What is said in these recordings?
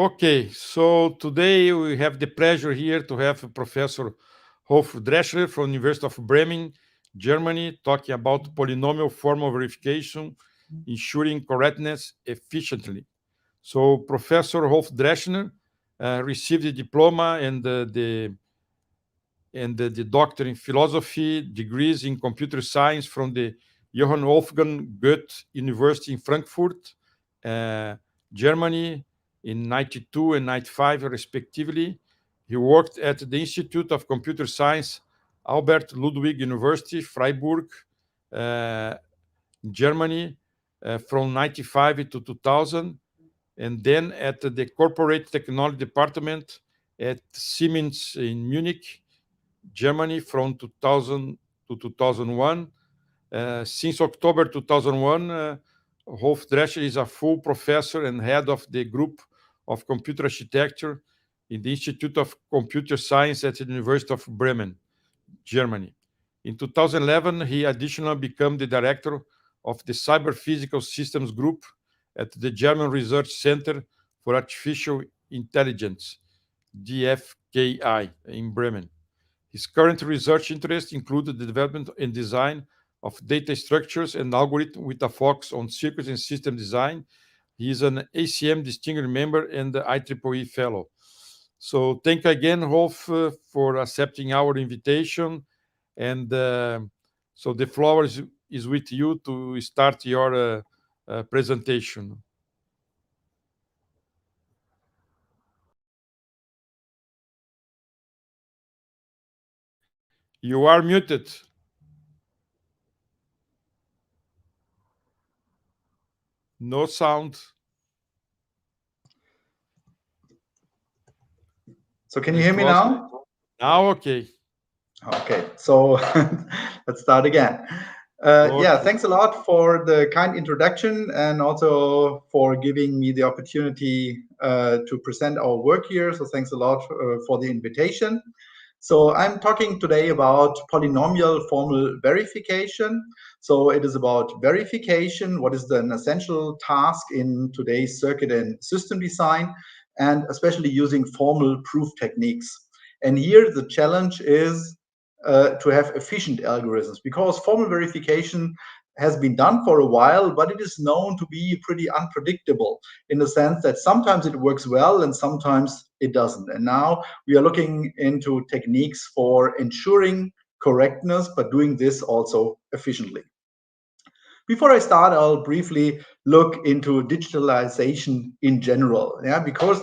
Okay, so today we have the pleasure here to have Professor Rolf Dreschler from University of Bremen, Germany, talking about polynomial formal verification, ensuring correctness efficiently. So Professor Rolf Dreschner received a diploma and the doctor in philosophy degrees in computer science from the Johann Wolfgang Goethe University in Frankfurt, uh, Germany, in 92 and 95, respectively. He worked at the Institute of Computer Science, Albert Ludwig University, Freiburg, uh, Germany, from 95 to 2000, and then at the Corporate Technology Department at Siemens in Munich, Germany from 2000 to 2001. Since October 2001, Rolf Drescher is a full professor and head of the group of computer architecture in the Institute of Computer Science at the University of Bremen, Germany. In 2011, he additionally became the director of the Cyber Physical Systems Group at the German Research Center for Artificial Intelligence, DFKI, in Bremen. His current research interests include the development and design of data structures and algorithms with a focus on circuit and system design. He is an ACM distinguished member and the IEEE fellow. So thank you again, Rolf, for accepting our invitation. And so the floor is with you to start your presentation. You are muted. No sound. So can you hear me now? Now, okay. Okay, so let's start again. Yeah, thanks a lot for the kind introduction and also for giving me the opportunity to present our work here. So thanks a lot for the invitation. So I'm talking today about polynomial formal verification. So it is about verification, what is an essential task in today's circuit and system design, and especially using formal proof techniques. And here the challenge is to have efficient algorithms, because formal verification has been done for a while, but it is known to be pretty unpredictable in the sense that sometimes it works well and sometimes it doesn't. And now we are looking into techniques for ensuring correctness, but doing this also efficiently. Before I start, I'll briefly look into digitalization in general, yeah, because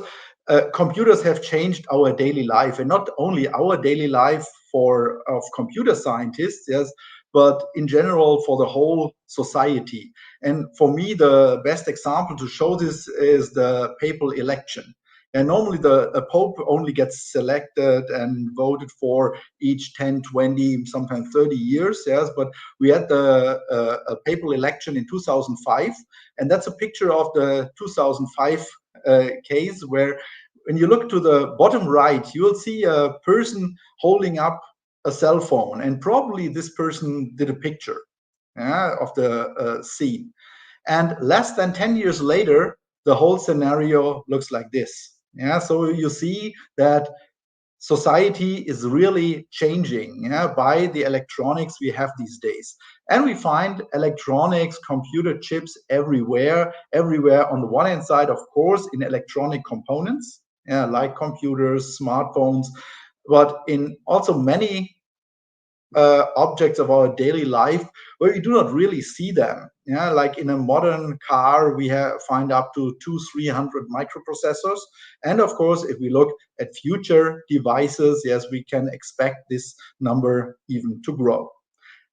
computers have changed our daily life, and not only our daily life of computer scientists, yes, but in general for the whole society. And for me, the best example to show this is the papal election. And normally a pope only gets selected and voted for each 10, 20, sometimes 30 years, yes, but we had a papal election in 2005, and that's a picture of the 2005 case where when you look to the bottom right, you will see a person holding up a cell phone, and probably this person did a picture of the scene. And less than 10 years later, the whole scenario looks like this. Yeah, so you see that society is really changing by the electronics we have these days. And we find electronics, computer chips everywhere on the one hand side, of course, in electronic components, like computers, smartphones, but in also many objects of our daily life where we do not really see them. Yeah, like in a modern car, we find up to 200-300 microprocessors. And of course, if we look at future devices, yes, we can expect this number even to grow.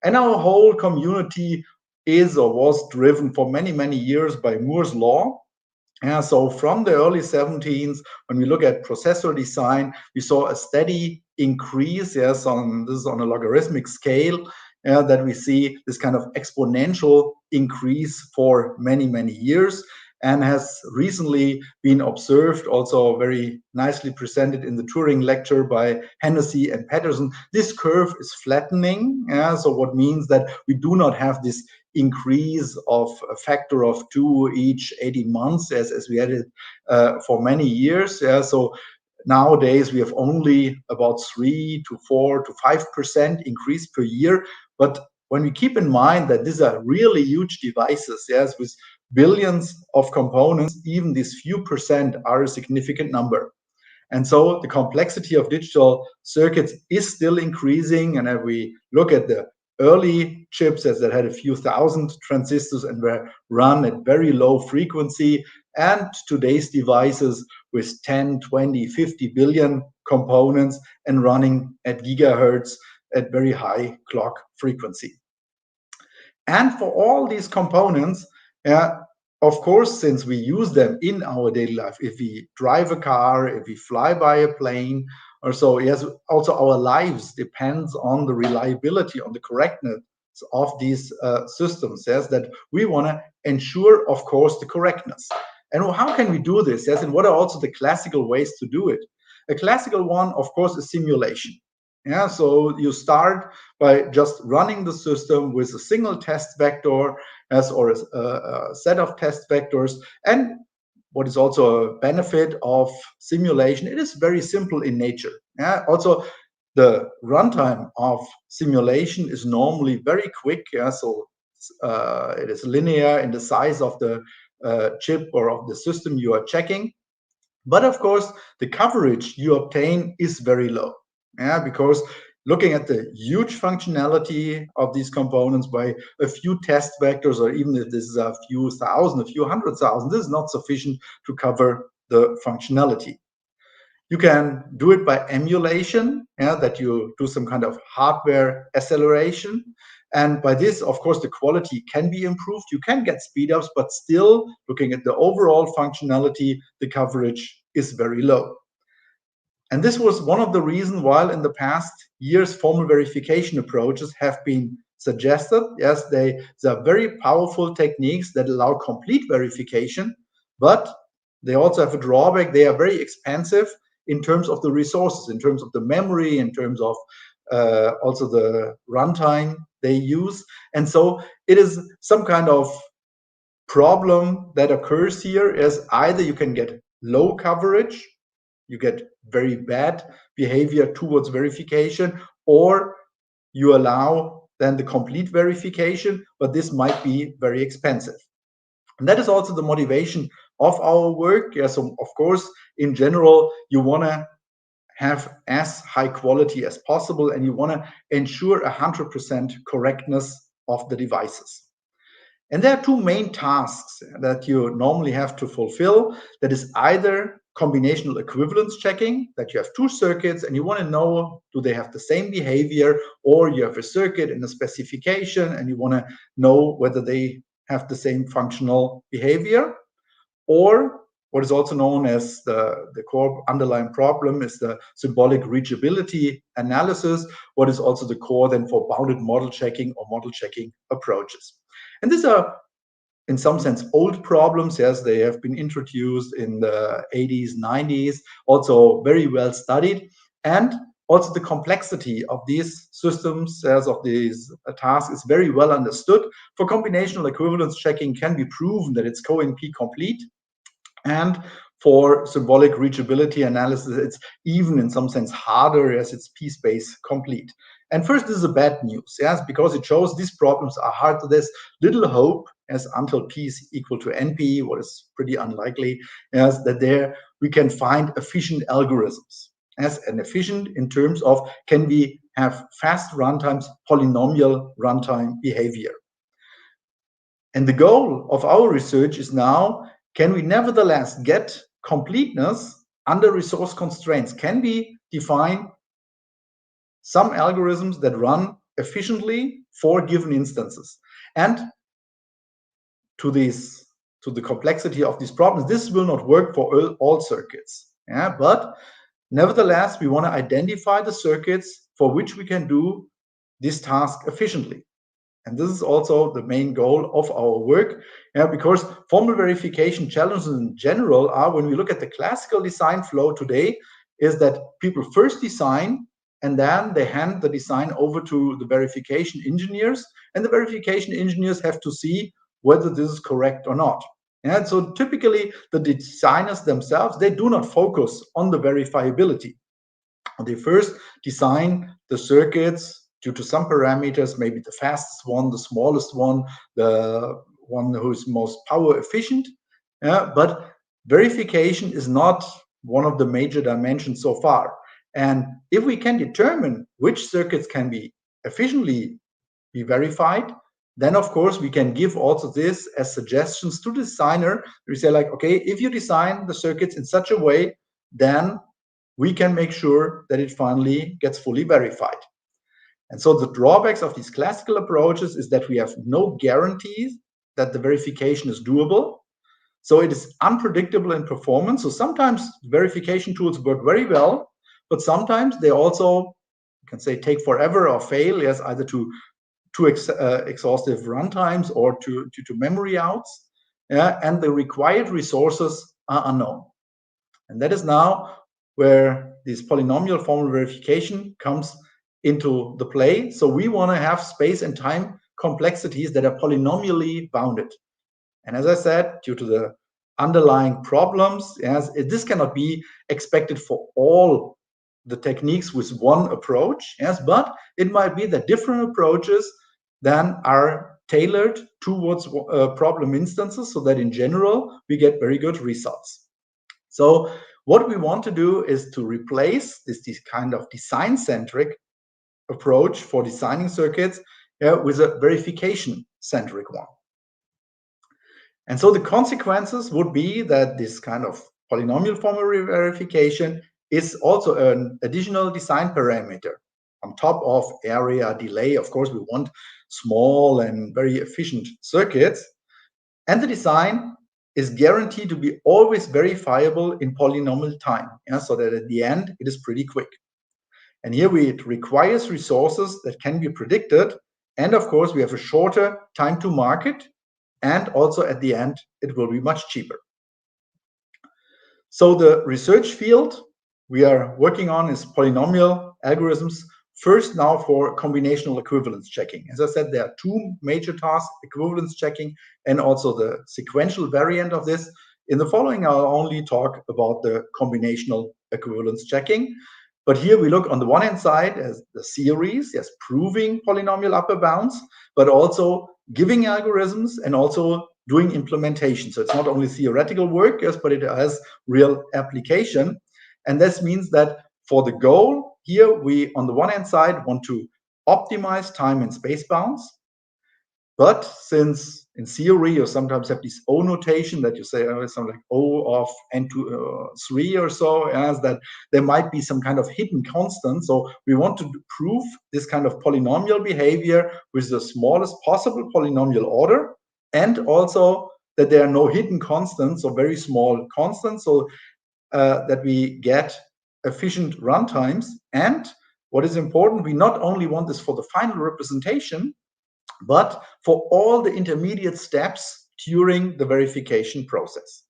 And our whole community is or was driven for many, many years by Moore's law. Yeah, so from the early 17s, when we look at processor design, we saw a steady increase. Yes, this is on a logarithmic scale, that we see this kind of exponential increase for many, many years, and has recently been observed, also very nicely presented in the Turing lecture by Hennessy and Patterson. This curve is flattening, so what means that we do not have this increase of a factor of 2 each 18 months as we had it for many years. So nowadays we have only about 3 to 4 to 5% increase per year. But when we keep in mind that these are really huge devices, yes, with billions of components, even these few percent are a significant number. And so the complexity of digital circuits is still increasing. And if we look at the early chips that had a few thousand transistors and were run at very low frequency, and today's devices with 10, 20, 50 billion components and running at gigahertz at very high clock frequency. And for all these components, of course, since we use them in our daily life, if we drive a car, if we fly by a plane, or so, yes, also our lives depends on the reliability, on the correctness of these systems, yes, that we want to ensure, of course, the correctness. And how can we do this, yes, and what are also the classical ways to do it? A classical one, of course, is simulation. Yeah, so you start by just running the system with a single test vector or a set of test vectors. And what is also a benefit of simulation, it is very simple in nature. Yeah, also the runtime of simulation is normally very quick. Yeah, so it is linear in the size of the chip or of the system you are checking. But of course, the coverage you obtain is very low. Yeah, because looking at the huge functionality of these components by a few test vectors, or even if this is a few thousand, a few 100,000, this is not sufficient to cover the functionality. You can do it by emulation, that you do some kind of hardware acceleration. And by this, of course, the quality can be improved. You can get speedups, but still, looking at the overall functionality, the coverage is very low. And this was one of the reasons why in the past years, formal verification approaches have been suggested. Yes, they are very powerful techniques that allow complete verification, but they also have a drawback. They are very expensive in terms of the resources, in terms of the memory, in terms of also the runtime they use. And so it is some kind of problem that occurs here is either you can get low coverage, you get very bad behavior towards verification, or you allow then the complete verification, but this might be very expensive. And that is also the motivation of our work. Yeah, so of course, in general, you want to have as high quality as possible, and you want to ensure 100% correctness of the devices. And there are two main tasks that you normally have to fulfill. That is either combinational equivalence checking, that you have two circuits and you want to know, do they have the same behavior, or you have a circuit and a specification and you want to know whether they have the same functional behavior. Or what is also known as the core underlying problem is the symbolic reachability analysis, what is also the core then for bounded model checking or model checking approaches. And these are, in some sense, old problems. Yes, they have been introduced in the 80s, 90s, also very well studied. And also the complexity of these systems, as of these tasks, is very well understood. For combinational equivalence checking can be proven that it's co-NP complete. And for symbolic reachability analysis, it's even in some sense harder, as it's p-space complete. And first, this is a bad news, yes, because it shows these problems are hard. There's little hope, as until p is equal to np, what is pretty unlikely, yes, that there we can find efficient algorithms. As an efficient in terms of can we have fast runtimes, polynomial runtime behavior. And the goal of our research is now, can we nevertheless get completeness under resource constraints? Can we define some algorithms that run efficiently for given instances? And to the complexity of these problems, this will not work for all circuits. Yeah, but nevertheless, we want to identify the circuits for which we can do this task efficiently. And this is also the main goal of our work, because formal verification challenges in general are, when we look at the classical design flow today, is that people first design and then they hand the design over to the verification engineers, and the verification engineers have to see whether this is correct or not. And so typically the designers themselves, they do not focus on the verifiability. They first design the circuits due to some parameters, maybe the fastest one, the smallest one, the one who is most power efficient. But verification is not one of the major dimensions so far. And if we can determine which circuits can be efficiently be verified, then of course we can give also this as suggestions to the designer. We say like, okay, if you design the circuits in such a way, then we can make sure that it finally gets fully verified. And so the drawbacks of these classical approaches is that we have no guarantees that the verification is doable. So it is unpredictable in performance. So sometimes verification tools work very well, but sometimes they also, you can say, take forever or fail, yes, either to exhaustive runtimes or to memory outs, and the required resources are unknown. And that is now where this polynomial formal verification comes into the play. So we want to have space and time complexities that are polynomially bounded. And as I said, due to the underlying problems, yes, this cannot be expected for all the techniques with one approach, yes, but it might be that different approaches then are tailored towards problem instances so that in general we get very good results. So what we want to do is to replace this kind of design-centric approach for designing circuits with a verification-centric one. And so the consequences would be that this kind of polynomial formal verification is also an additional design parameter on top of area, delay. Of course, we want small and very efficient circuits. And the design is guaranteed to be always verifiable in polynomial time, so that at the end it is pretty quick. And here it requires resources that can be predicted. And of course, we have a shorter time to market. And also at the end, it will be much cheaper. So the research field we are working on is polynomial algorithms, first now for combinational equivalence checking. As I said, there are two major tasks, equivalence checking and also the sequential variant of this. In the following, I'll only talk about the combinational equivalence checking. But here we look on the one hand side as the series, yes, proving polynomial upper bounds, but also giving algorithms and also doing implementation. So it's not only theoretical work, yes, but it has real application. And this means that for the goal here, we on the one hand side want to optimize time and space bounds. But since in theory you sometimes have this O notation that you say something like O of n to 3 or so, as that there might be some kind of hidden constant. So we want to prove this kind of polynomial behavior with the smallest possible polynomial order, and also that there are no hidden constants or very small constants, so that we get efficient runtimes. And what is important, we not only want this for the final representation, but for all the intermediate steps during the verification process.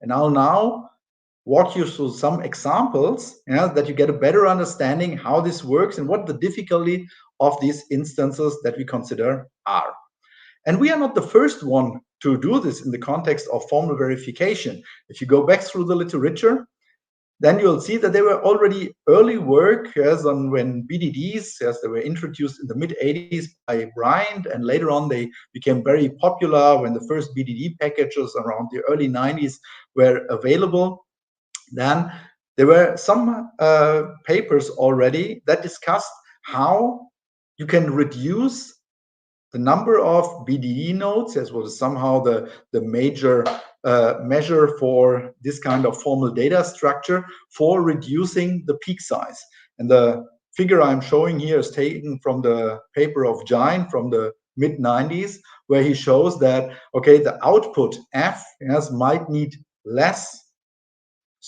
And I'll now walk you through some examples, that you get a better understanding how this works and what the difficulty of these instances that we consider are. And we are not the first one to do this in the context of formal verification. If you go back through the literature, then you'll see that there were already early work, yes, on when BDDs, yes, they were introduced in the mid-80s by Bryant, and later on they became very popular when the first BDD packages around the early 90s were available. Then there were some papers already that discussed how you can reduce the number of BDD nodes, as was somehow the major measure for this kind of formal data structure for reducing the peak size. And the figure I'm showing here is taken from the paper of Jain from the mid-90s, where he shows that, okay, the output F, yes, might need less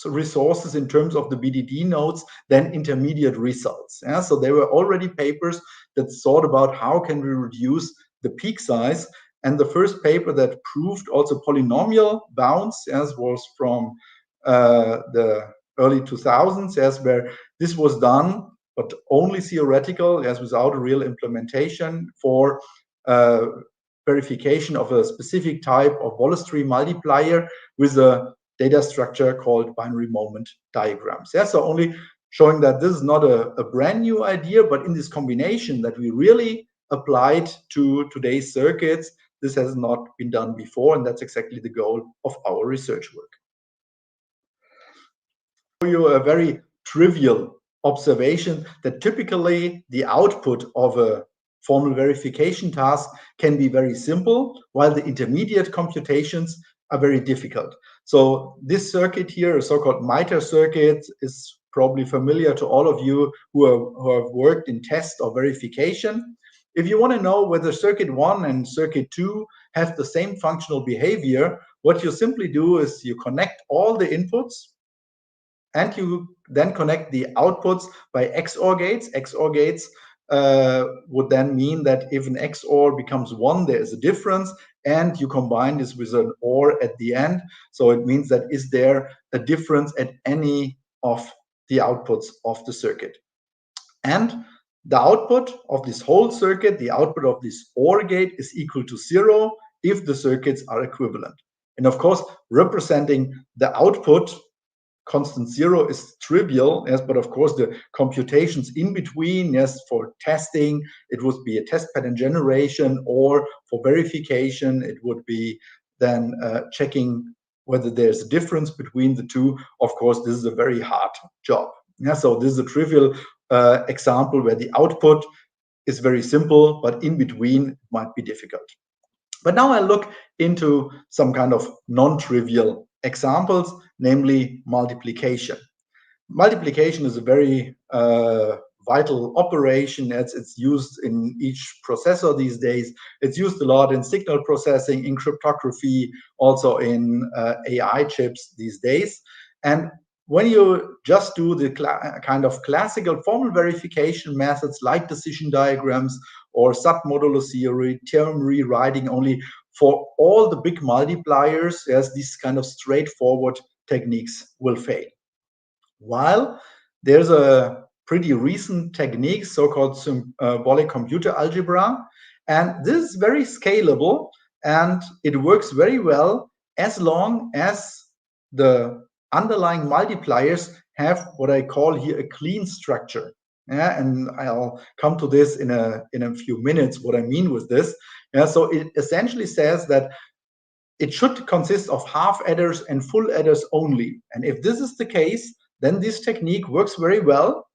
resources in terms of the BDD nodes than intermediate results. Yeah? So there were already papers that thought about how can we reduce the peak size. And the first paper that proved also polynomial bounds, yes, was from the early 2000s, yes, where this was done but only theoretical, as without a real implementation for verification of a specific type of Wallace tree multiplier with a data structure called binary moment diagrams. Yeah, so only showing that this is not a brand new idea, but in this combination that we really applied to today's circuits, this has not been done before, and that's exactly the goal of our research work. I'll show you a very trivial observation that typically the output of a formal verification task can be very simple, while the intermediate computations are very difficult. So this circuit here, a so-called MITRE circuit, is probably familiar to all of you who have worked in test or verification. If you want to know whether circuit 1 and circuit 2 have the same functional behavior, what you simply do is you connect all the inputs and you then connect the outputs by XOR gates. XOR gates would then mean that if an XOR becomes 1, there is a difference, and you combine this with an OR at the end. So it means that is there a difference at any of the outputs of the circuit. And the output of this whole circuit, the output of this OR gate, is equal to 0 if the circuits are equivalent. And of course, representing the output constant 0 is trivial, yes, but of course the computations in between, yes, for testing, it would be a test pattern generation, or for verification, it would be then checking whether there's a difference between the two. Of course, this is a very hard job. Yeah, so this is a trivial example where the output is very simple, but in between it might be difficult. But now I look into some kind of non-trivial examples, namely multiplication. Multiplication is a very vital operation. It's used in each processor these days. It's used a lot in signal processing, in cryptography, also in AI chips these days. And when you just do the kind of classical formal verification methods like decision diagrams or submodular theory, term rewriting only, for all the big multipliers, yes, these kind of straightforward techniques will fail. While there's a pretty recent technique, so-called symbolic computer algebra, and this is very scalable and it works very well as long as the underlying multipliers have what I call here a clean structure. Yeah, and I'll come to this in a few minutes, what I mean with this. Yeah, so it essentially says that it should consist of half adders and full adders only. And if this is the case, then this technique works very well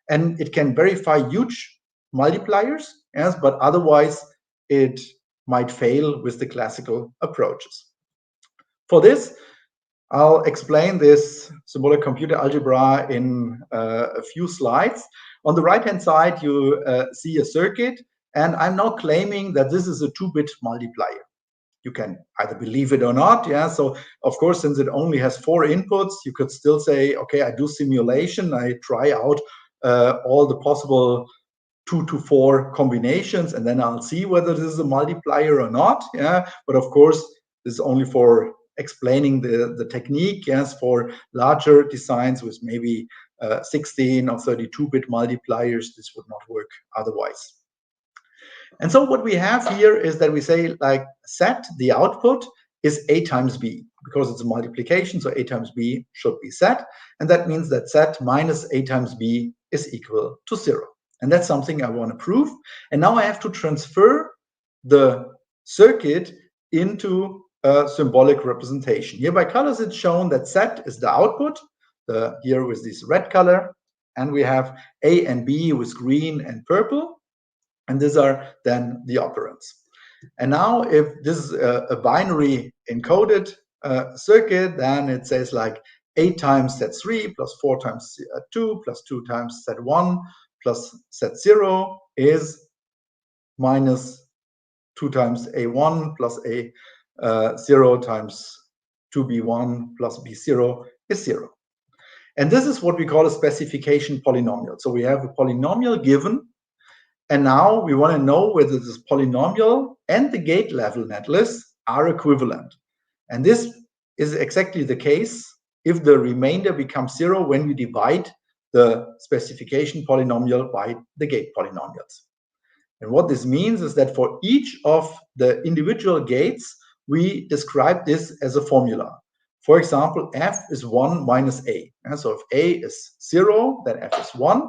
and it can verify huge multipliers, yes, but otherwise it might fail with the classical approaches. For this, I'll explain this symbolic computer algebra in a few slides. On the right-hand side, you see a circuit, and I'm now claiming that this is a 2-bit multiplier. You can either believe it or not. Yeah. So of course, since it only has 4 inputs, you could still say, okay, I do simulation. I try out all the possible 2 to 4 combinations, and then I'll see whether this is a multiplier or not. Yeah. But of course, this is only for explaining the technique. Yes. For larger designs with maybe 16 or 32-bit multipliers, this would not work otherwise. And so what we have here is that we say, like, set the output is A times B, because it's a multiplication, so A times B should be set. And that means that set minus A times B is equal to 0. And that's something I want to prove. And now I have to transfer the circuit into a symbolic representation. Here by colors, it's shown that set is the output, here with this red color, and we have A and B with green and purple. And these are then the operands. And now if this is a binary encoded circuit, then it says like 8 times set 3 plus 4 times 2 plus 2 times set 1 plus set 0 is minus 2 times A1 plus A0 times 2B1 plus B0 is 0. And this is what we call a specification polynomial. So we have a polynomial given, and now we want to know whether this polynomial and the gate level netlist are equivalent. And this is exactly the case if the remainder becomes 0 when we divide the specification polynomial by the gate polynomials. And what this means is that for each of the individual gates, we describe this as a formula. For example, f is 1 minus a. So if a is 0, then f is 1.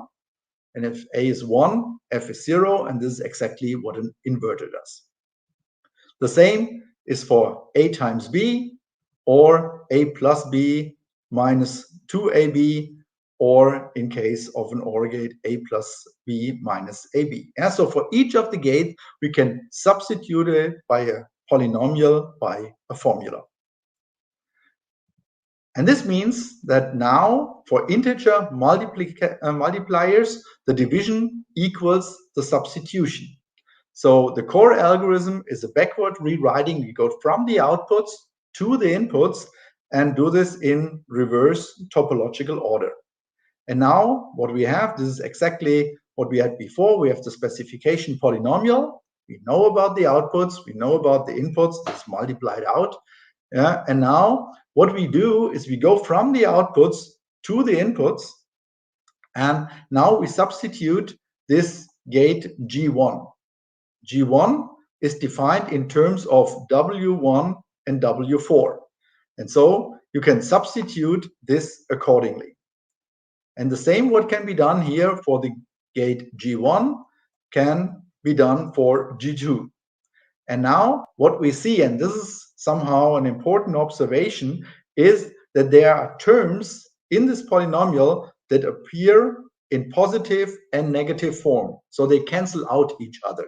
And if a is 1, f is 0. And this is exactly what an inverter does. The same is for a times b, or a plus b minus 2ab, or in case of an OR gate, a plus b minus ab. And so for each of the gates, we can substitute it by a polynomial, by a formula. And this means that now for integer multipliers, the division equals the substitution. So the core algorithm is a backward rewriting. We go from the outputs to the inputs and do this in reverse topological order. And now what we have, this is exactly what we had before. We have the specification polynomial. We know about the outputs. We know about the inputs. This is multiplied out. Yeah. And now what we do is we go from the outputs to the inputs. And now we substitute this gate G1. G1 is defined in terms of W1 and W4. And so you can substitute this accordingly. And the same what can be done here for the gate G1 can be done for G2. And now what we see, and this is somehow an important observation, is that there are terms in this polynomial that appear in positive and negative form. So they cancel out each other.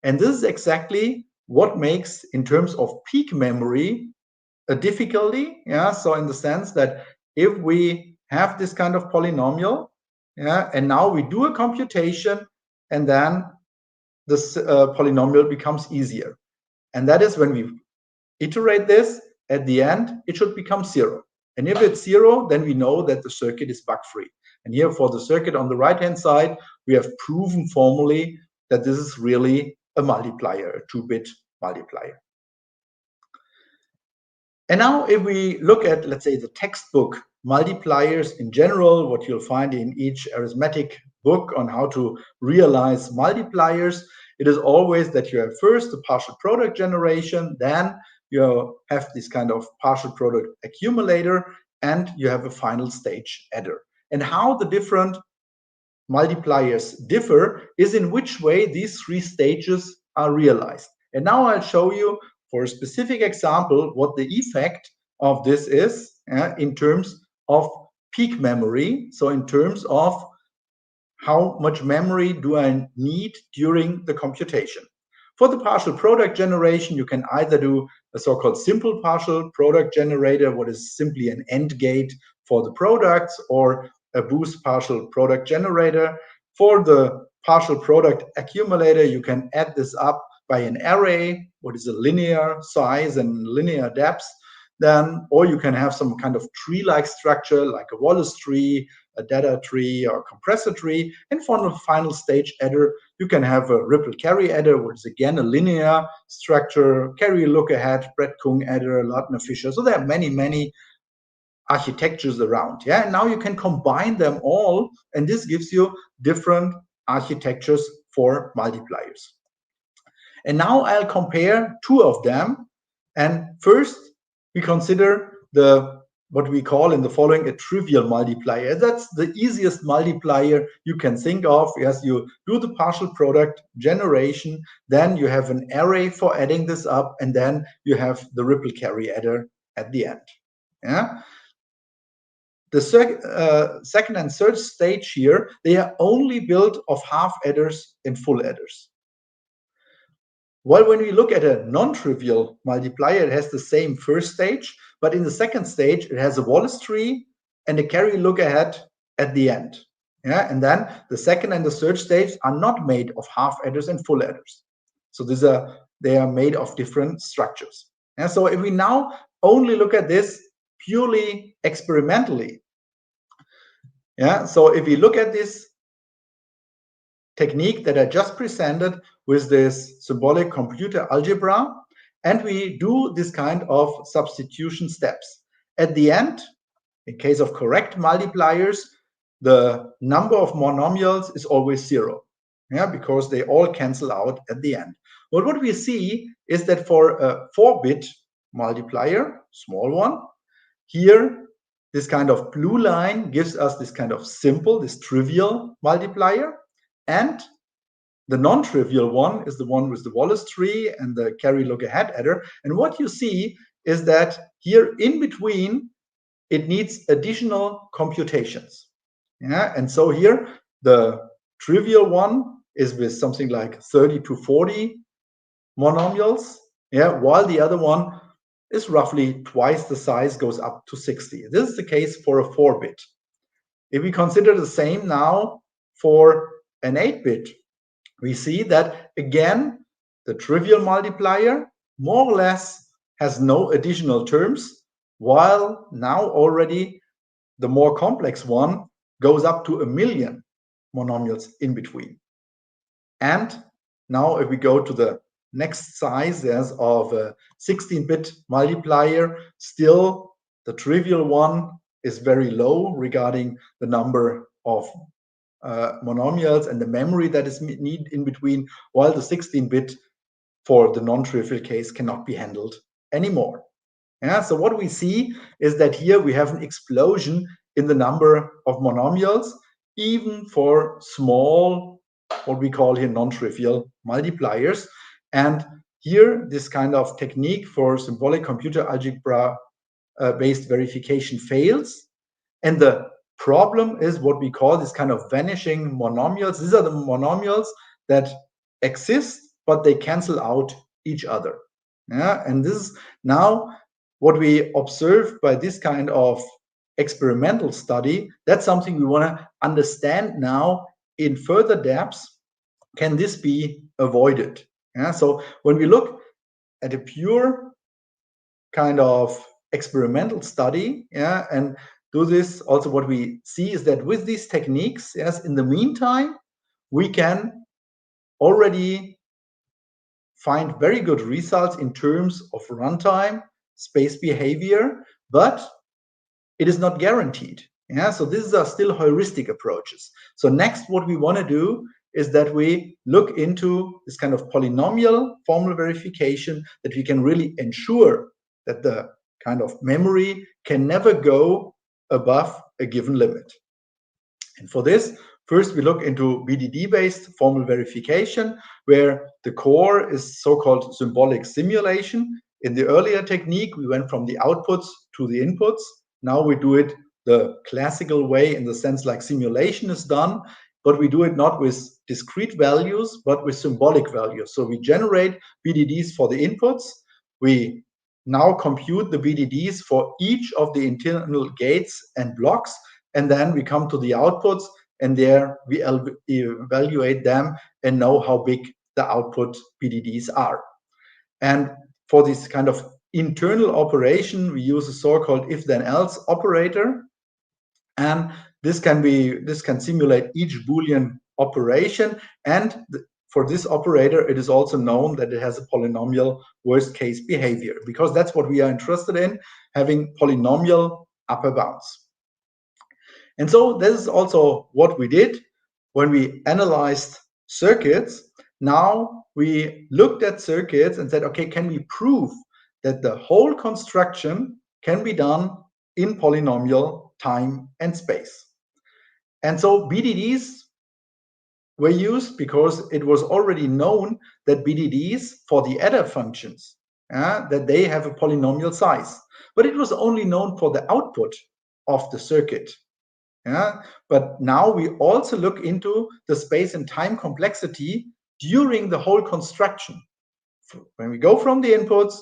And this is exactly what makes, in terms of peak memory, a difficulty. Yeah. So in the sense that if we have this kind of polynomial, yeah, and now we do a computation, and then this polynomial becomes easier. And that is when we iterate this, at the end, it should become 0. And if it's 0, then we know that the circuit is bug-free. And here for the circuit on the right-hand side, we have proven formally that this is really a multiplier, a 2-bit multiplier. And now if we look at, let's say, the textbook multipliers in general, what you'll find in each arithmetic book on how to realize multipliers, it is always that you have first the partial product generation, then you have this kind of partial product accumulator, and you have a final stage adder. And how the different multipliers differ is in which way these 3 stages are realized. And now I'll show you for a specific example what the effect of this is in terms of peak memory. So in terms of how much memory do I need during the computation. For the partial product generation, you can either do a so-called simple partial product generator, what is simply an AND gate for the products, or a boost partial product generator. For the partial product accumulator, you can add this up by an array, what is a linear size and linear depth, then, or you can have some kind of tree-like structure like a Wallace tree, a data tree, or a compressor tree. And for the final stage adder, you can have a ripple carry adder, which is again a linear structure, carry look ahead, Brett-Kung adder, Lardner-Fisher. So there are many, many architectures around. Yeah, and now you can combine them all, and this gives you different architectures for multipliers. And now I'll compare 2 of them. And first, we consider what we call in the following a trivial multiplier. That's the easiest multiplier you can think of. Yes, you do the partial product generation, then you have an array for adding this up, and then you have the ripple carry adder at the end. Yeah. The second and third stage here, they are only built of half adders and full adders. Well, when we look at a non-trivial multiplier, it has the same first stage, but in the second stage, it has a Wallace tree and a carry look ahead at the end. Yeah, and then the second and the third stage are not made of half adders and full adders. So they are made of different structures. And so if we now only look at this purely experimentally, yeah, so if we look at this technique that I just presented with this symbolic computer algebra, and we do this kind of substitution steps. At the end, in case of correct multipliers, the number of monomials is always 0, because they all cancel out at the end. But what we see is that for a 4-bit multiplier, small one, here this kind of blue line gives us this kind of simple, this trivial multiplier, and the non-trivial one is the one with the Wallace tree and the carry look ahead adder. And what you see is that here in between, it needs additional computations. And so here the trivial one is with something like 30 to 40 monomials, while the other one is roughly twice the size, goes up to 60. This is the case for a 4-bit. If we consider the same now for an 8-bit, we see that again the trivial multiplier more or less has no additional terms, while now already the more complex one goes up to 1 million monomials in between. And now if we go to the next size, there's of a 16-bit multiplier, still the trivial one is very low regarding the number of monomials and the memory that is needed in between, while the 16-bit for the non-trivial case cannot be handled anymore. So what we see is that here we have an explosion in the number of monomials, even for small, what we call here non-trivial multipliers. And here this kind of technique for symbolic computer algebra based verification fails. And the problem is what we call this kind of vanishing monomials. These are the monomials that exist, but they cancel out each other. And this is now what we observe by this kind of experimental study. That's something we want to understand now in further depths. Can this be avoided? So when we look at a pure kind of experimental study, and do this, also what we see is that with these techniques, in the meantime, we can already find very good results in terms of runtime, space behavior, but it is not guaranteed. So these are still heuristic approaches. So next, what we want to do is that we look into this kind of polynomial formal verification, that we can really ensure that the kind of memory can never go above a given limit. And for this, first we look into BDD-based formal verification, where the core is so-called symbolic simulation. In the earlier technique, we went from the outputs to the inputs. Now we do it the classical way, in the sense like simulation is done, but we do it not with discrete values, but with symbolic values. So we generate BDDs for the inputs. We now compute the BDDs for each of the internal gates and blocks, and then we come to the outputs, and there we evaluate them and know how big the output BDDs are. And for this kind of internal operation, we use a so-called if-then-else operator, and this can simulate each Boolean operation. And for this operator, it is also known that it has a polynomial worst-case behavior, because that's what we are interested in, having polynomial upper bounds. And so this is also what we did when we analyzed circuits. Now we looked at circuits and said, okay, can we prove that the whole construction can be done in polynomial time and space? And so BDDs were used because it was already known that BDDs for the adder functions, that they have a polynomial size. But it was only known for the output of the circuit. But now we also look into the space and time complexity during the whole construction. When we go from the inputs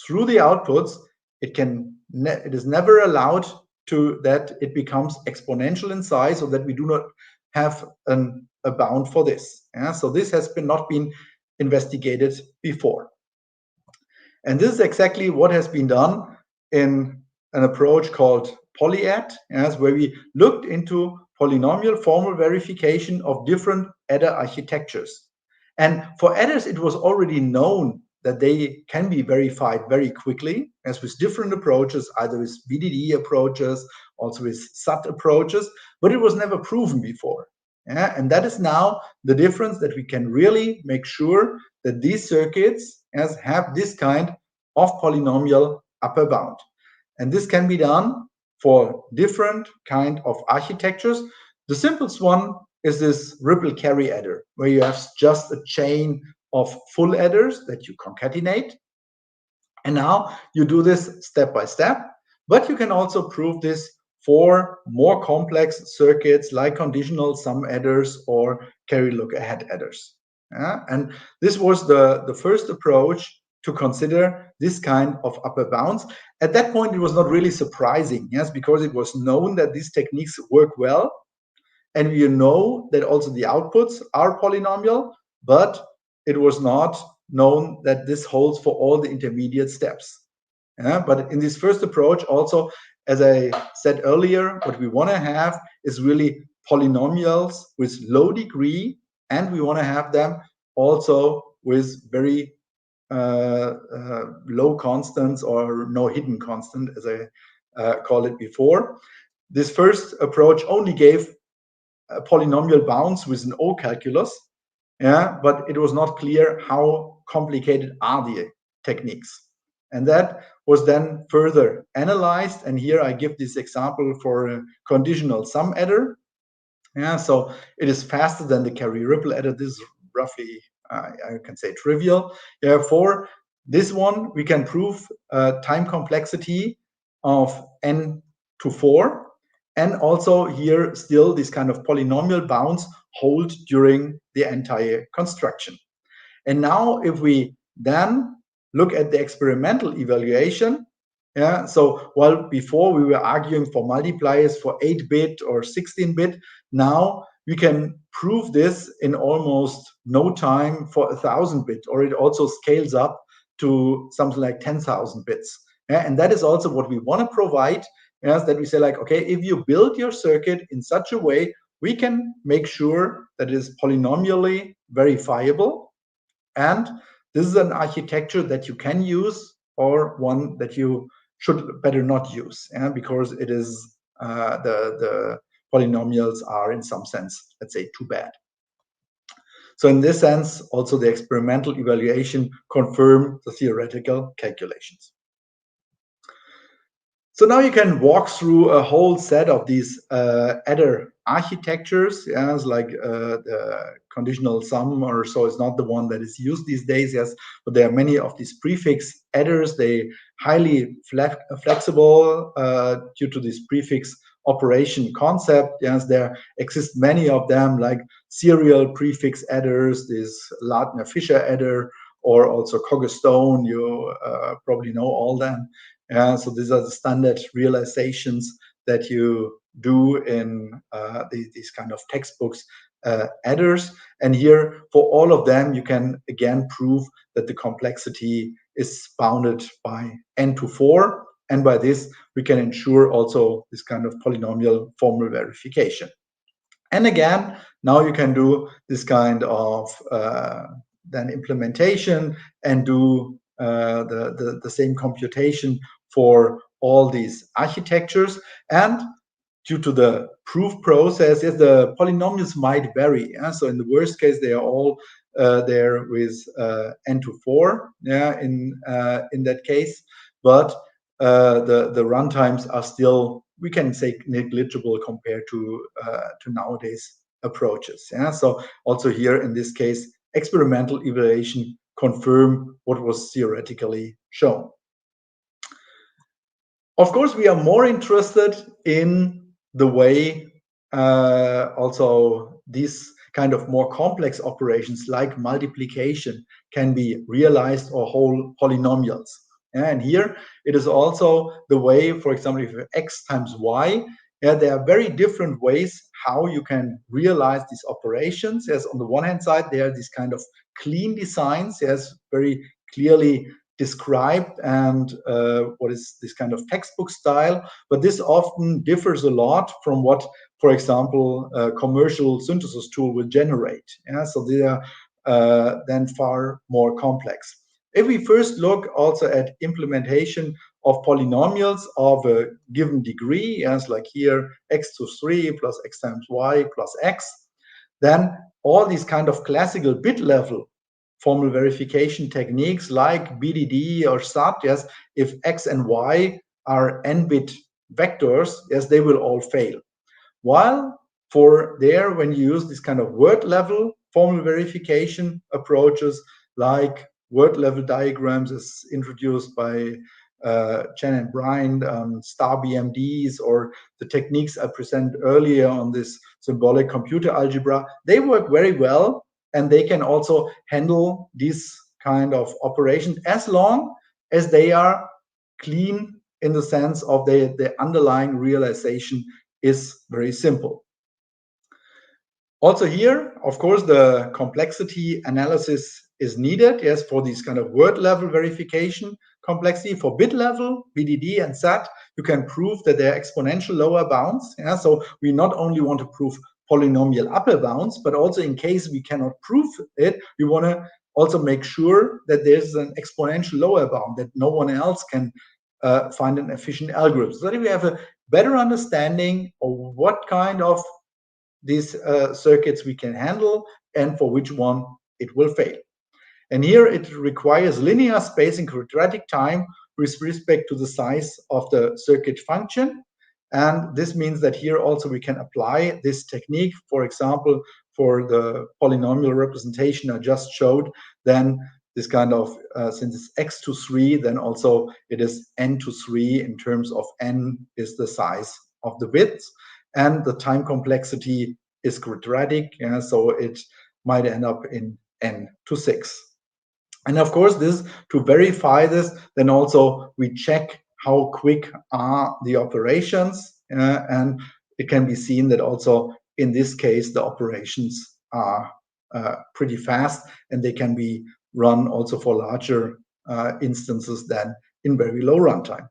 through the outputs, it is never allowed to that it becomes exponential in size, or that we do not have a bound for this. So this has not been investigated before. And this is exactly what has been done in an approach called PolyAdd, where we looked into polynomial formal verification of different adder architectures. And for adders, it was already known that they can be verified very quickly, as with different approaches, either with VDD approaches, also with SAT approaches, but it was never proven before. Yeah? And that is now the difference, that we can really make sure that these circuits have this kind of polynomial upper bound. And this can be done for different kind of architectures. The simplest one is this ripple carry adder, where you have just a chain of full adders that you concatenate. And now you do this step by step, but you can also prove this for more complex circuits like conditional sum adders or carry look ahead adders. And this was the first approach to consider this kind of upper bounds. At that point, it was not really surprising, yes, because it was known that these techniques work well, and you know that also the outputs are polynomial, but it was not known that this holds for all the intermediate steps. But in this first approach, also, as I said earlier, what we want to have is really polynomials with low degree, and we want to have them also with very low constants or no hidden constant, as I called it before. This first approach only gave polynomial bounds with an O calculus, but it was not clear how complicated are the techniques. And that was then further analyzed. And here I give this example for a conditional sum adder. So it is faster than the carry ripple adder. This is roughly, I can say, trivial. For this one, we can prove time complexity of n to 4. And also here still this kind of polynomial bounds hold during the entire construction. And now if we then look at the experimental evaluation, so while before we were arguing for multipliers for 8-bit or 16-bit, now we can prove this in almost no time for 1,000-bit, or it also scales up to something like 10,000 bits. And that is also what we want to provide, that we say, like, okay, if you build your circuit in such a way, we can make sure that it is polynomially verifiable. And this is an architecture that you can use, or one that you should better not use, because it is the polynomials are in some sense, let's say, too bad. So in this sense, also the experimental evaluation confirm the theoretical calculations. So now you can walk through a whole set of these adder architectures, like the conditional sum or so is not the one that is used these days, yes, but there are many of these prefix adders. They highly flexible due to this prefix operation concept. Yes, there exist many of them, like serial prefix adders, this Lardner-Fisher adder, or also Cogger-Stone. You probably know all them. So these are the standard realizations that you do in these kind of textbooks adders. And here, for all of them, you can again prove that the complexity is bounded by n to 4. And by this, we can ensure also this kind of polynomial formal verification. And again, now you can do this kind of then implementation and do the same computation for all these architectures. And due to the proof process, yes, the polynomials might vary. So in the worst case, they are all there with n to 4. In that case, but the runtimes are still, we can say, negligible compared to nowadays approaches. So also here in this case, experimental evaluation confirm what was theoretically shown. Of course, we are more interested in the way also these kind of more complex operations like multiplication can be realized, or whole polynomials. And here it is also the way, for example, if you have x times y, there are very different ways how you can realize these operations. Yes, on the one hand side, there are these kind of clean designs, yes, very clearly described, and what is this kind of textbook style. But this often differs a lot from what, for example, a commercial synthesis tool will generate. So they are then far more complex. if we first look also at implementation of polynomials of a given degree, as like here x to 3 plus x times y plus x, then all these kind of classical bit level formal verification techniques like BDD or SAT, yes, if x and y are n-bit vectors, yes, they will all fail. While for there, when you use this kind of word level formal verification approaches like word level diagrams as introduced by Chen and Brian, star BMDs, or the techniques I presented earlier on this symbolic computer algebra, they work very well, and they can also handle this kind of operations as long as they are clean in the sense of the underlying realization is very simple. Also here, of course, the complexity analysis is needed, yes, for this kind of word level verification complexity. For bit level, BDD and SAT, you can prove that they're exponential lower bounds. Yeah? So we not only want to prove polynomial upper bounds, but also in case we cannot prove it, we want to also make sure that there's an exponential lower bound, that no one else can find an efficient algorithm. So that we have a better understanding of what kind of these circuits we can handle and for which one it will fail. And here it requires linear spacing quadratic time with respect to the size of the circuit function. And this means that here also we can apply this technique, for example, for the polynomial representation I just showed, then this kind of, since it's x to 3, then also it is n to 3 in terms of n is the size of the bits. And the time complexity is quadratic, yeah, so it might end up in n to 6. And of course, this to verify this, then also we check how quick are the operations, and it can be seen that also in this case the operations are pretty fast, and they can be run also for larger instances than in very low runtime.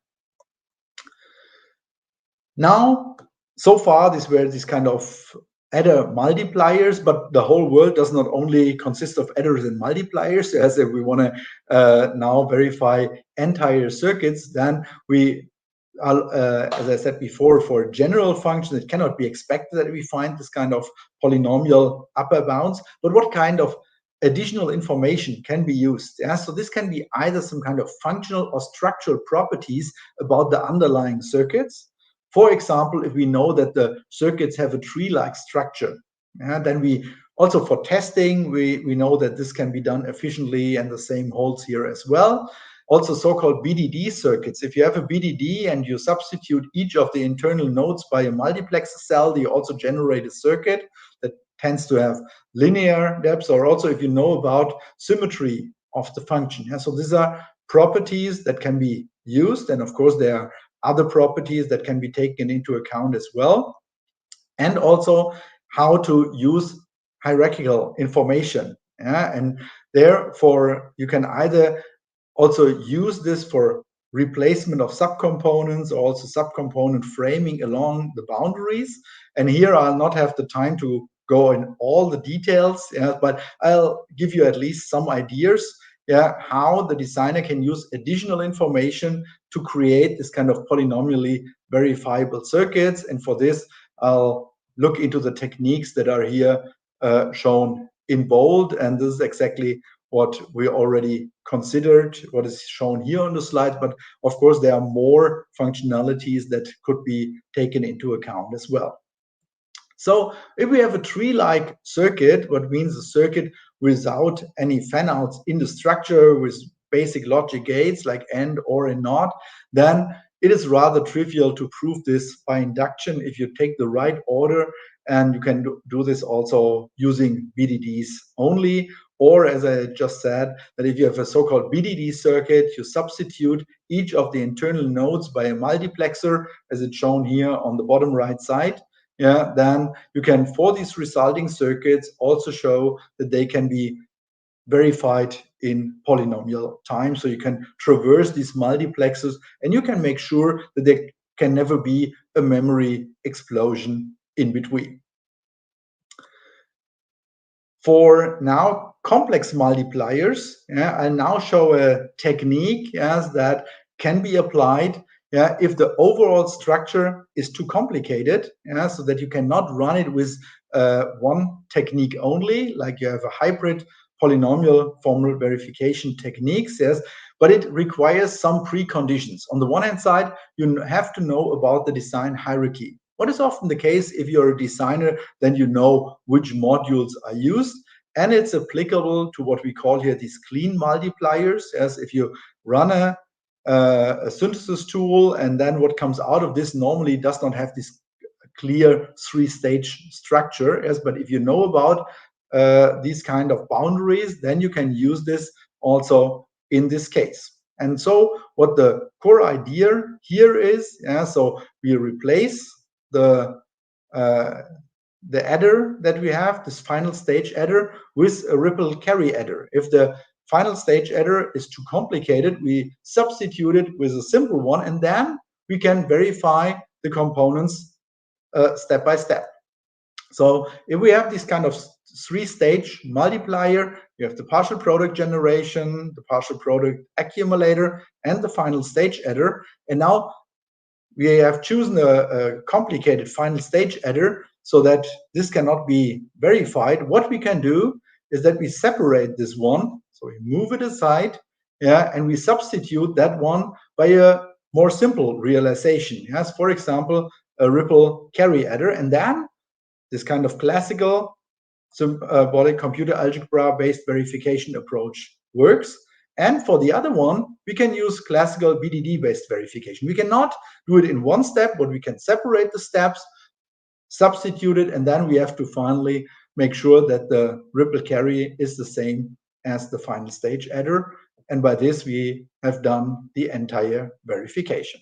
Now, so far, these were these kind of adder multipliers, but the whole world does not only consist of adders and multipliers. As if we want to now verify entire circuits, then we, as I said before, for general functions, it cannot be expected that we find this kind of polynomial upper bounds. But what kind of additional information can be used? Yeah? So this can be either some kind of functional or structural properties about the underlying circuits. For example, if we know that the circuits have a tree-like structure, then we also for testing, we know that this can be done efficiently, and the same holds here as well. Also so-called BDD circuits. If you have a BDD and you substitute each of the internal nodes by a multiplexer cell, you also generate a circuit that tends to have linear depths, or also if you know about symmetry of the function. Yeah? So these are properties that can be used, and of course there are other properties that can be taken into account as well, and also how to use hierarchical information. Yeah? And therefore, you can either also use this for replacement of subcomponents, or also subcomponent framing along the boundaries. And here I'll not have the time to go in all the details, yeah, but I'll give you at least some ideas, yeah, how the designer can use additional information to create this kind of polynomially verifiable circuits. And for this, I'll look into the techniques that are here shown in bold. And this is exactly what we already considered, what is shown here on the slide. But of course, there are more functionalities that could be taken into account as well. So if we have a tree-like circuit, what means a circuit without any fan-outs in the structure with basic logic gates like AND, OR, and NOT, then it is rather trivial to prove this by induction if you take the right order, and you can do this also using BDDs only. Or as I just said, that if you have a so-called BDD circuit, you substitute each of the internal nodes by a multiplexer, as it's shown here on the bottom right side. Yeah, then you can, for these resulting circuits, also show that they can be verified in polynomial time. So you can traverse these multiplexers, and you can make sure that there can never be a memory explosion in between. For now complex multipliers, I'll now show a technique that can be applied if the overall structure is too complicated, so that you cannot run it with one technique only, like you have a hybrid polynomial formal verification techniques, but it requires some preconditions. On the one hand side, you have to know about the design hierarchy. What is often the case if you're a designer, then you know which modules are used, and it's applicable to what we call here these clean multipliers, as if you run a synthesis tool, and then what comes out of this normally does not have this clear three-stage structure, but if you know about these kind of boundaries, then you can use this also in this case. And so what the core idea here is, so we replace the adder that we have, this final stage adder, with a ripple carry adder. If the final stage adder is too complicated, we substitute it with a simple one, and then we can verify the components step by step. So if we have this kind of three-stage multiplier, you have the partial product generation, the partial product accumulator, and the final stage adder. And now we have chosen a complicated final stage adder so that this cannot be verified. What we can do is that we separate this one, so we move it aside, and we substitute that one by a more simple realization. Yes, for example, a ripple carry adder, and then this kind of classical symbolic computer algebra based verification approach works. And for the other one, we can use classical BDD based verification. We cannot do it in one step, but we can separate the steps, substitute it, and then we have to finally make sure that the ripple carry is the same as the final stage adder. And by this, we have done the entire verification.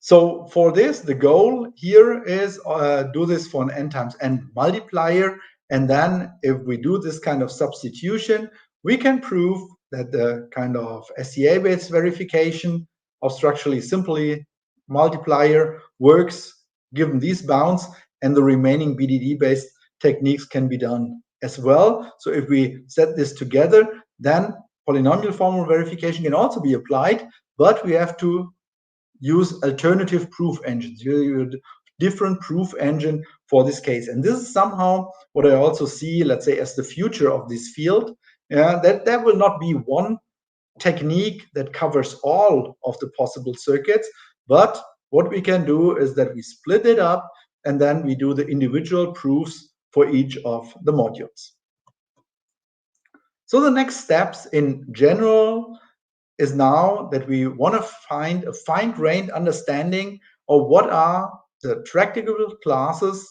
So for this, the goal here is do this for an n times n multiplier. And then if we do this kind of substitution, we can prove that the kind of SCA-based verification of structurally simply multiplier works given these bounds, and the remaining BDD-based techniques can be done as well. So if we set this together, then polynomial formal verification can also be applied, but we have to use alternative proof engines, different proof engine for this case. And this is somehow what I also see, let's say, as the future of this field, that there will not be one technique that covers all of the possible circuits, but what we can do is that we split it up and then we do the individual proofs for each of the modules. So the next steps in general is now that we want to find a fine-grained understanding of what are the tractable classes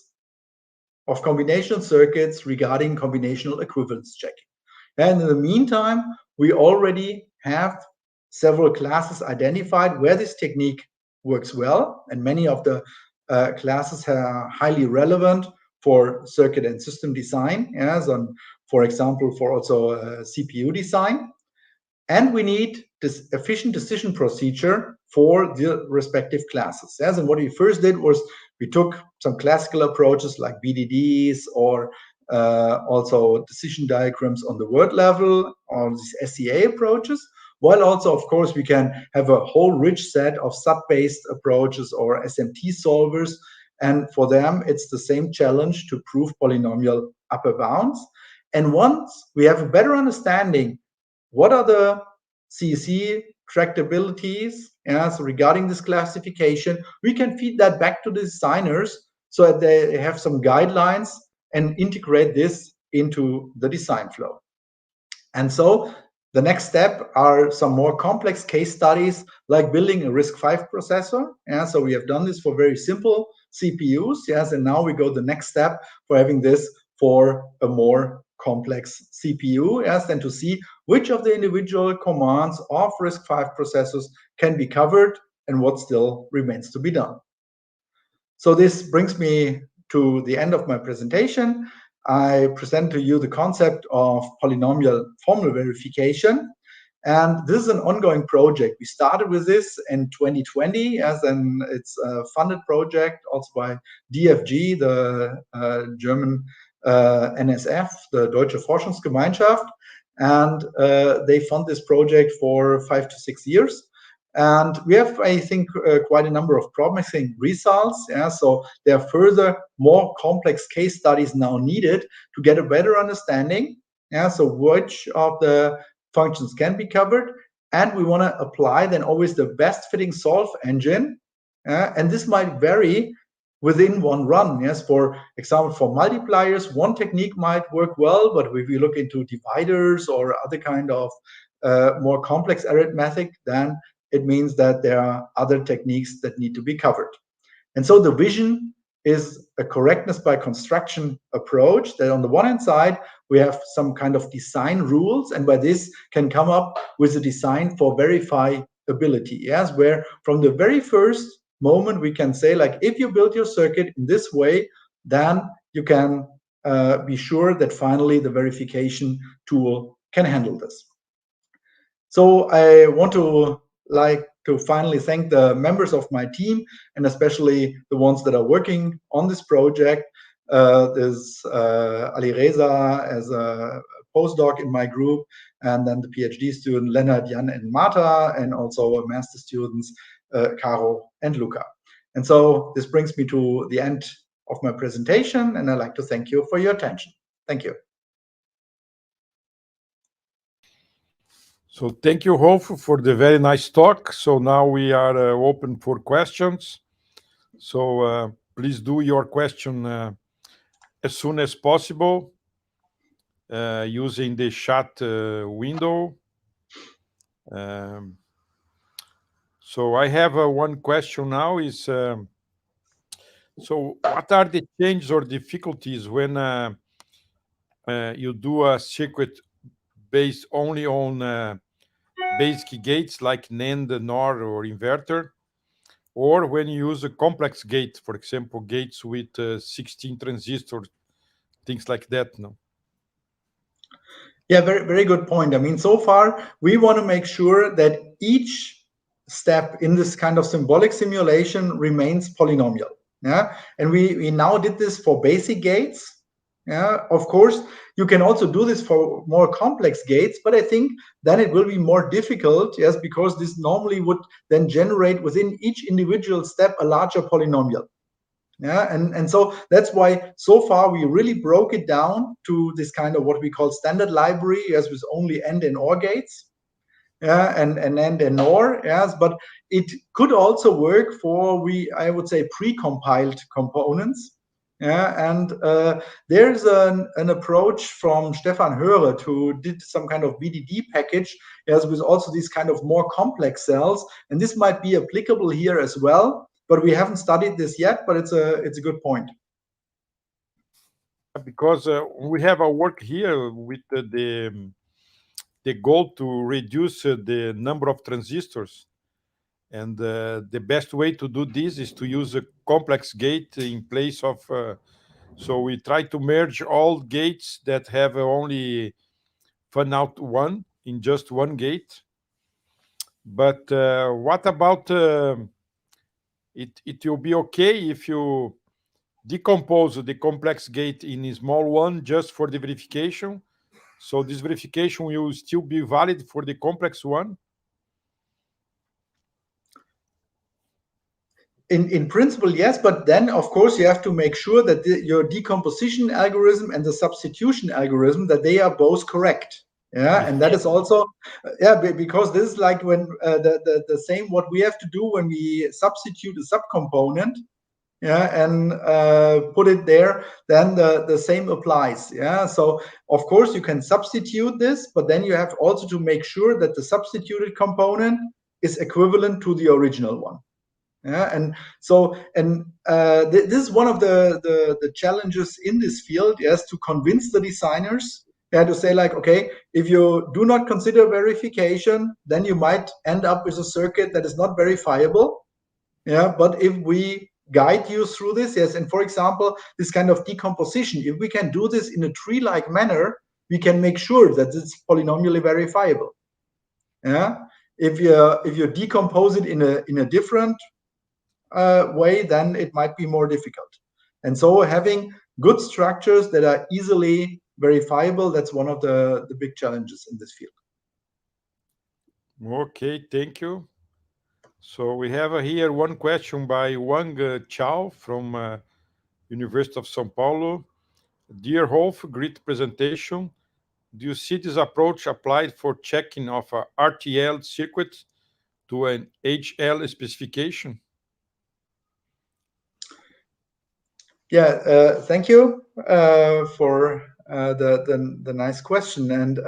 of combinational circuits regarding combinational equivalence checking. And in the meantime, we already have several classes identified where this technique works well, and many of the classes are highly relevant for circuit and system design, for example, for also CPU design. And we need this efficient decision procedure for the respective classes. And what we first did was we took some classical approaches like BDDs or also decision diagrams on the word level, or these SCA approaches, while also, of course, we can have a whole rich set of sub-based approaches or SMT solvers. And for them, it's the same challenge to prove polynomial upper bounds. And once we have a better understanding what are the CEC tractabilities regarding this classification, we can feed that back to the designers so that they have some guidelines and integrate this into the design flow. And so the next step are some more complex case studies like building a RISC-V processor. So we have done this for very simple CPUs, and now we go the next step for having this for a more complex CPU, and to see which of the individual commands of RISC-V processors can be covered and what still remains to be done. So this brings me to the end of my presentation. I present to you the concept of polynomial formal verification. And this is an ongoing project. We started with this in 2020, it's a funded project also by DFG, the German NSF, the Deutsche Forschungsgemeinschaft, and they fund this project for 5 to 6 years. And we have, I think, quite a number of promising results. Yeah? So there are further, more complex case studies now needed to get a better understanding. Yeah? So which of the functions can be covered, and we want to apply then always the best fitting solve engine. And this might vary within one run. Yes, for example, for multipliers, one technique might work well, but if we look into dividers or other kind of more complex arithmetic, then it means that there are other techniques that need to be covered. And so the vision is a correctness by construction approach, that on the one hand side, we have some kind of design rules, and by this can come up with a design for verifiability. Yes, where from the very first moment we can say, like, if you build your circuit in this way, then you can be sure that finally the verification tool can handle this. So I want to finally thank the members of my team, and especially the ones that are working on this project. There's Ali Reza as a postdoc in my group, and then the PhD student Leonard, Jan, and Marta, and also master students Caro and Luca. And so this brings me to the end of my presentation, and I'd like to thank you for your attention. Thank you. So thank you, Rolf, for the very nice talk. So now we are open for questions. So please do your question as soon as possible using the chat window. So I have one question now is, so what are the changes or difficulties when you do a circuit based only on basic gates like NAND, NOR, or inverter, or when you use a complex gate, for example, gates with 16 transistors, things like that? No? Yeah, very, very good point. I mean, so far, we want to make sure that each step in this kind of symbolic simulation remains polynomial. Yeah, and we now did this for basic gates. Yeah, of course, you can also do this for more complex gates, but I think then it will be more difficult, yes, because this normally would then generate within each individual step a larger polynomial. Yeah, and so that's why so far we really broke it down to this kind of what we call standard library, as with only AND and OR gates. Yeah, and AND and NOR, yes, but it could also work for, I would say, pre-compiled components. Yeah, and there's an approach from Stefan Höret, who did some kind of BDD package, as with also these kind of more complex cells, and this might be applicable here as well. But we haven't studied this yet, but it's a good point. Because we have a work here with the goal to reduce the number of transistors. And the best way to do this is to use a complex gate in place of, so we try to merge all gates that have only fan out one in just one gate. But what about, it will be okay if you decompose the complex gate in a small one just for the verification. So this verification will still be valid for the complex one? In principle, yes, but then of course you have to make sure that your decomposition algorithm and the substitution algorithm, that they are both correct. Yeah, and that is also, because this is like when the same what we have to do when we substitute a subcomponent, and put it there, then the same applies. Yeah, so of course you can substitute this, but then you have also to make sure that the substituted component is equivalent to the original one. Yeah, and so this is one of the challenges in this field, yes, to convince the designers, to say, like, okay, if you do not consider verification, then you might end up with a circuit that is not verifiable. Yeah, but if we guide you through this, yes, and for example, this kind of decomposition, if we can do this in a tree-like manner, we can make sure that it's polynomially verifiable. Yeah, if you decompose it in a different way, then it might be more difficult. And so having good structures that are easily verifiable. That's one of the big challenges in this field. Okay, thank you. So we have here one question by Wang Chao from University of São Paulo. Dear Rolf, great presentation. Do you see this approach applied for checking of a RTL circuit to an HL specification? Yeah, thank you for the nice question. And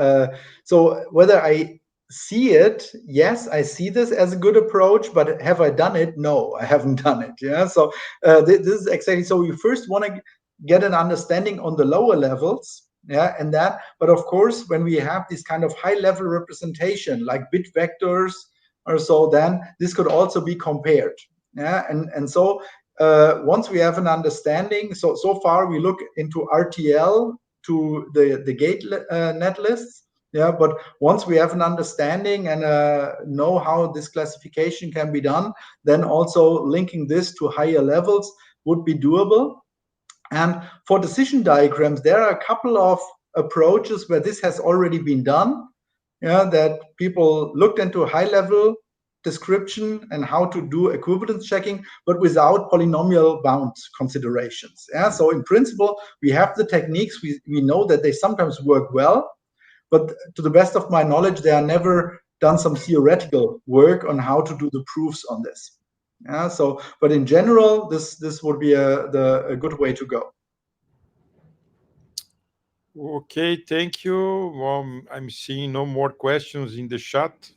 so whether I see it, yes, I see this as a good approach, but have I done it? No, I haven't done it. Yeah, so this is exactly, so you first want to get an understanding on the lower levels. Yeah, and that, but of course, when we have this kind of high level representation like bit vectors or so, then this could also be compared. Yeah, and so once we have an understanding, so far we look into RTL to the gate net lists. Yeah, but once we have an understanding and know how this classification can be done, then also linking this to higher levels would be doable. And for decision diagrams, there are a couple of approaches where this has already been done. Yeah, that people looked into high level description and how to do equivalence checking, but without polynomial bound considerations. Yeah, so in principle, we have the techniques, we know that they sometimes work well, but to the best of my knowledge, they are never done some theoretical work on how to do the proofs on this. Yeah, so, but in general, this would be a good way to go. Okay, thank you. I'm seeing no more questions in the chat.